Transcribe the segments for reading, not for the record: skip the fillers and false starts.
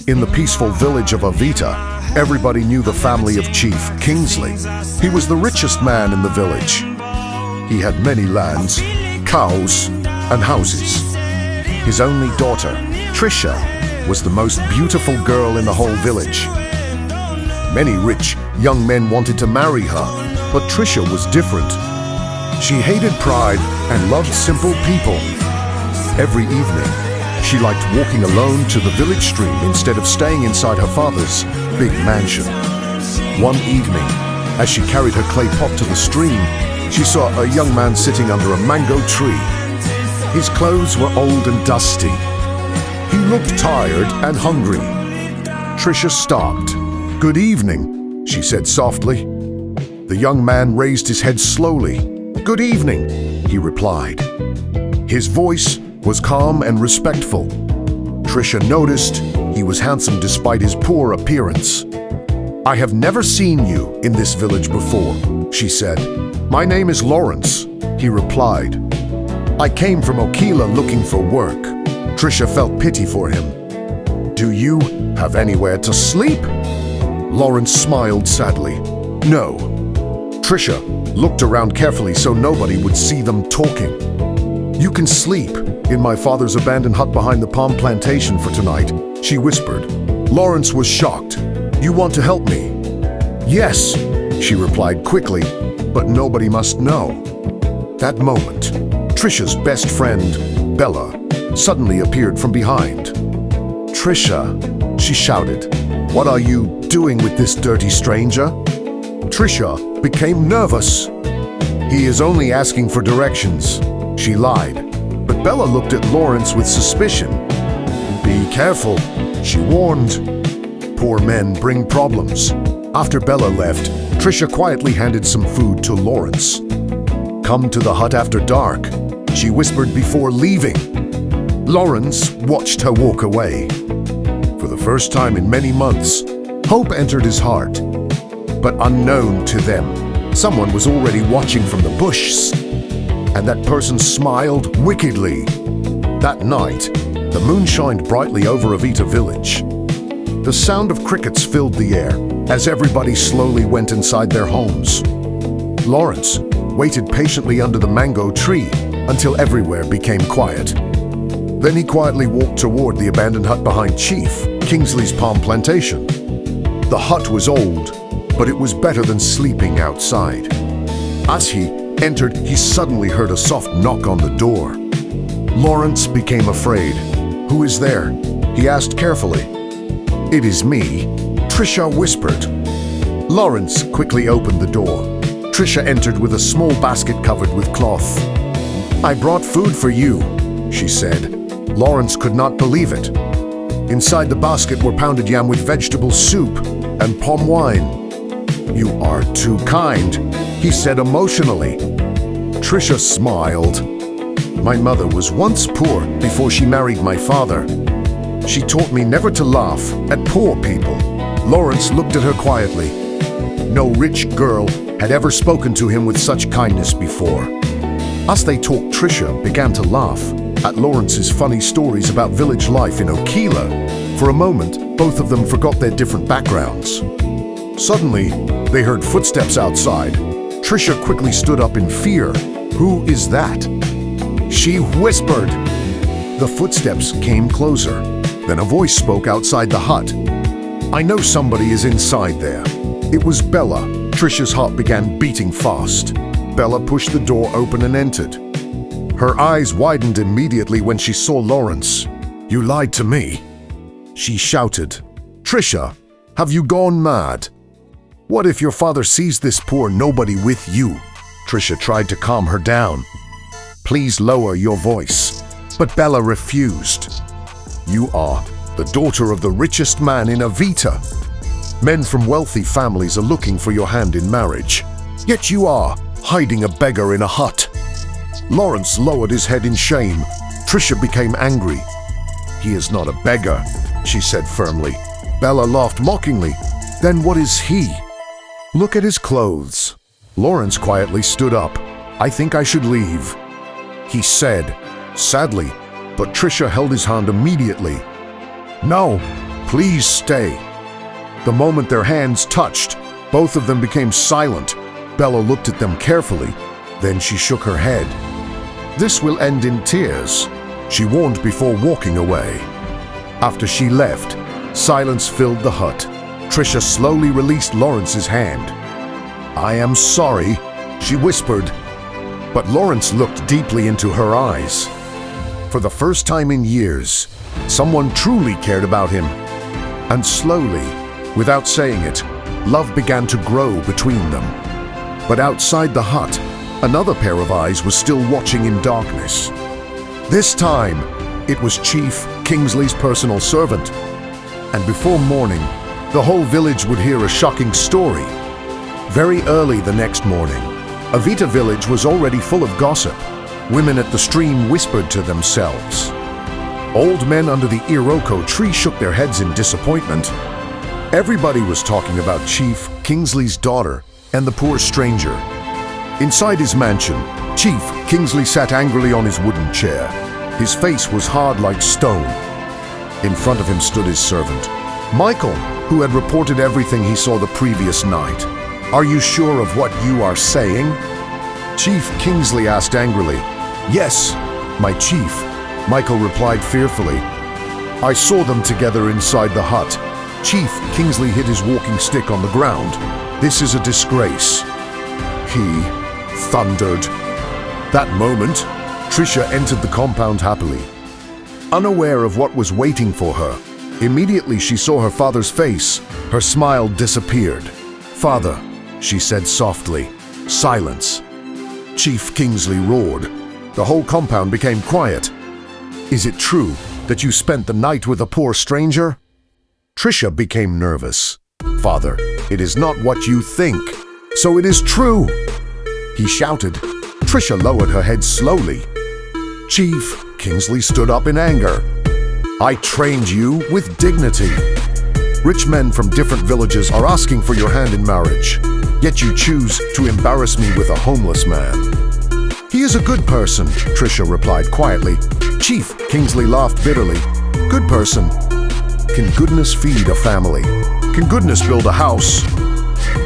In the peaceful village of Avita, everybody knew the family of Chief Kingsley. He was the richest man in the village. He had many lands, cows, and houses. His only daughter, Trisha, was the most beautiful girl in the whole village. Many rich young men wanted to marry her, but Trisha was different. She hated pride and loved simple people. Every evening, she liked walking alone to the village stream instead of staying inside her father's big mansion. One evening, as she carried her clay pot to the stream, she saw a young man sitting under a mango tree. His clothes were old and dusty. He looked tired and hungry. Trisha stopped. "Good evening," she said softly. The young man raised his head slowly. "Good evening," he replied. His voice was calm and respectful. Trisha noticed he was handsome despite his poor appearance. "I have never seen you in this village before," she said. "My name is Lawrence," he replied. "I came from Okila looking for work." Trisha felt pity for him. "Do you have anywhere to sleep?" Lawrence smiled sadly. "No." Trisha looked around carefully so nobody would see them talking. "You can sleep in my father's abandoned hut behind the palm plantation for tonight," she whispered. Lawrence was shocked. "You want to help me?" "Yes," she replied quickly, "but nobody must know." That moment, Trisha's best friend, Bella, suddenly appeared from behind. "Trisha," she shouted, "what are you doing with this dirty stranger?" Trisha became nervous. "He is only asking for directions," she lied. But Bella looked at Lawrence with suspicion. "Be careful," she warned. Poor men bring problems. After Bella left, Trisha quietly handed some food to Lawrence. "Come to the hut after dark," she whispered before leaving. Lawrence watched her walk away. For the first time in many months, hope entered his heart. But unknown to them, someone was already watching from the bushes. And that person smiled wickedly. That night, the moon shined brightly over Avita village. The sound of crickets filled the air as everybody slowly went inside their homes. Lawrence waited patiently under the mango tree until everywhere became quiet. Then he quietly walked toward the abandoned hut behind Chief Kingsley's palm plantation. The hut was old, but it was better than sleeping outside. As he entered, he suddenly heard a soft knock on the door. Lawrence became afraid. "Who is there?" he asked carefully. "It is me," Trisha whispered. Lawrence quickly opened the door. Trisha entered with a small basket covered with cloth. "I brought food for you," she said. Lawrence could not believe it. Inside the basket were pounded yam with vegetable soup and palm wine. "You are too kind," he said emotionally. Trisha smiled. "My mother was once poor before she married my father. She taught me never to laugh at poor people." Lawrence looked at her quietly. No rich girl had ever spoken to him with such kindness before. As they talked, Trisha began to laugh at Lawrence's funny stories about village life in Okila. For a moment, both of them forgot their different backgrounds. Suddenly, they heard footsteps outside. Trisha quickly stood up in fear. "Who is that?" she whispered. The footsteps came closer. Then a voice spoke outside the hut. "I know somebody is inside there." It was Bella. Trisha's heart began beating fast. Bella pushed the door open and entered. Her eyes widened immediately when she saw Lawrence. "You lied to me," she shouted. "Trisha, have you gone mad? What if your father sees this poor nobody with you?" Trisha tried to calm her down. "Please lower your voice." But Bella refused. "You are the daughter of the richest man in Avita. Men from wealthy families are looking for your hand in marriage. Yet you are hiding a beggar in a hut." Lawrence lowered his head in shame. Trisha became angry. "He is not a beggar," she said firmly. Bella laughed mockingly. "Then what is he?" "Look at his clothes." Lawrence quietly stood up. "I think I should leave," he said, sadly, but Trisha held his hand immediately. "No, Please stay." The moment their hands touched, both of them became silent. Bella looked at them carefully, then she shook her head. "This will end in tears," she warned before walking away. After she left, silence filled the hut. Trisha slowly released Lawrence's hand. "I am sorry," she whispered, but Lawrence looked deeply into her eyes. For the first time in years, someone truly cared about him. And slowly, without saying it, love began to grow between them. But outside the hut, another pair of eyes was still watching in darkness. This time, it was Chief Kingsley's personal servant. And before morning, the whole village would hear a shocking story. Very early the next morning, Avita village was already full of gossip. Women at the stream whispered to themselves. Old men under the Iroko tree shook their heads in disappointment. Everybody was talking about Chief Kingsley's daughter and the poor stranger. Inside his mansion, Chief Kingsley sat angrily on his wooden chair. His face was hard like stone. In front of him stood his servant, Michael, who had reported everything he saw the previous night. "Are you sure of what you are saying?" Chief Kingsley asked angrily. "Yes, my chief," Michael replied fearfully. "I saw them together inside the hut." Chief Kingsley hit his walking stick on the ground. "This is a disgrace," he thundered. That moment, Trisha entered the compound happily. Unaware of what was waiting for her, immediately she saw her father's face. Her smile disappeared. "Father," she said softly. Silence. Chief Kingsley roared. The whole compound became quiet. "Is it true that you spent the night with a poor stranger?" Trisha became nervous. "Father, it is not what you think, so it is true," he shouted. Trisha lowered her head slowly. Chief Kingsley stood up in anger. "I trained you with dignity. Rich men from different villages are asking for your hand in marriage, yet you choose to embarrass me with a homeless man." "He is a good person," Trisha replied quietly. Chief Kingsley laughed bitterly. "Good person? Can goodness feed a family? Can goodness build a house?"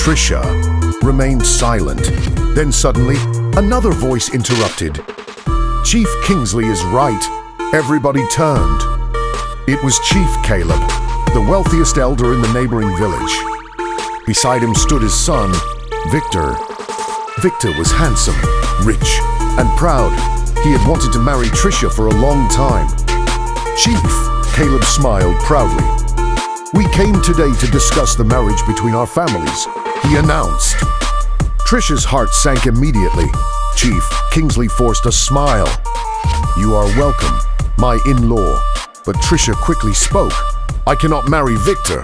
Trisha remained silent. Then suddenly, another voice interrupted. "Chief Kingsley is right." Everybody turned. It was Chief Caleb, the wealthiest elder in the neighboring village. Beside him stood his son, Victor. Victor was handsome, rich, and proud. He had wanted to marry Trisha for a long time. "Chief," Caleb smiled proudly. "We came today to discuss the marriage between our families," he announced. Trisha's heart sank immediately. Chief Kingsley forced a smile. "You are welcome, my in-law." But Trisha quickly spoke. "I cannot marry Victor."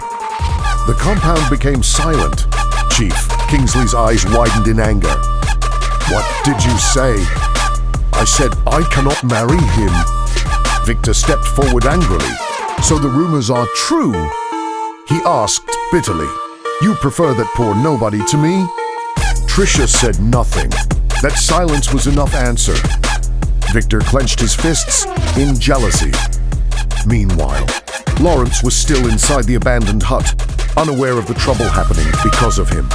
The compound became silent. Chief Kingsley's eyes widened in anger. "What did you say?" "I said I cannot marry him." Victor stepped forward angrily. "So the rumors are true?" he asked bitterly. "You prefer that poor nobody to me?" Trisha said nothing. That silence was enough answer. Victor clenched his fists in jealousy. Meanwhile, Lawrence was still inside the abandoned hut, unaware of the trouble happening because of him.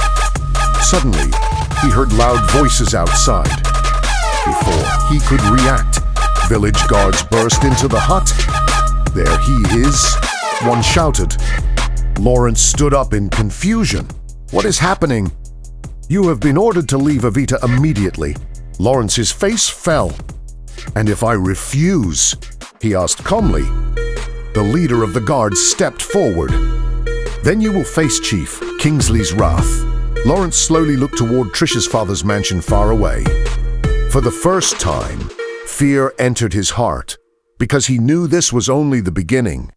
Suddenly, he heard loud voices outside. Before he could react, village guards burst into the hut. "There he is," one shouted. Lawrence stood up in confusion. "What is happening?" "You have been ordered to leave Avita immediately." Lawrence's face fell. "And if I refuse?" he asked calmly. The leader of the guards stepped forward. "Then you will face Chief Kingsley's wrath." Lawrence slowly looked toward Trisha's father's mansion far away. For the first time, fear entered his heart, because he knew this was only the beginning.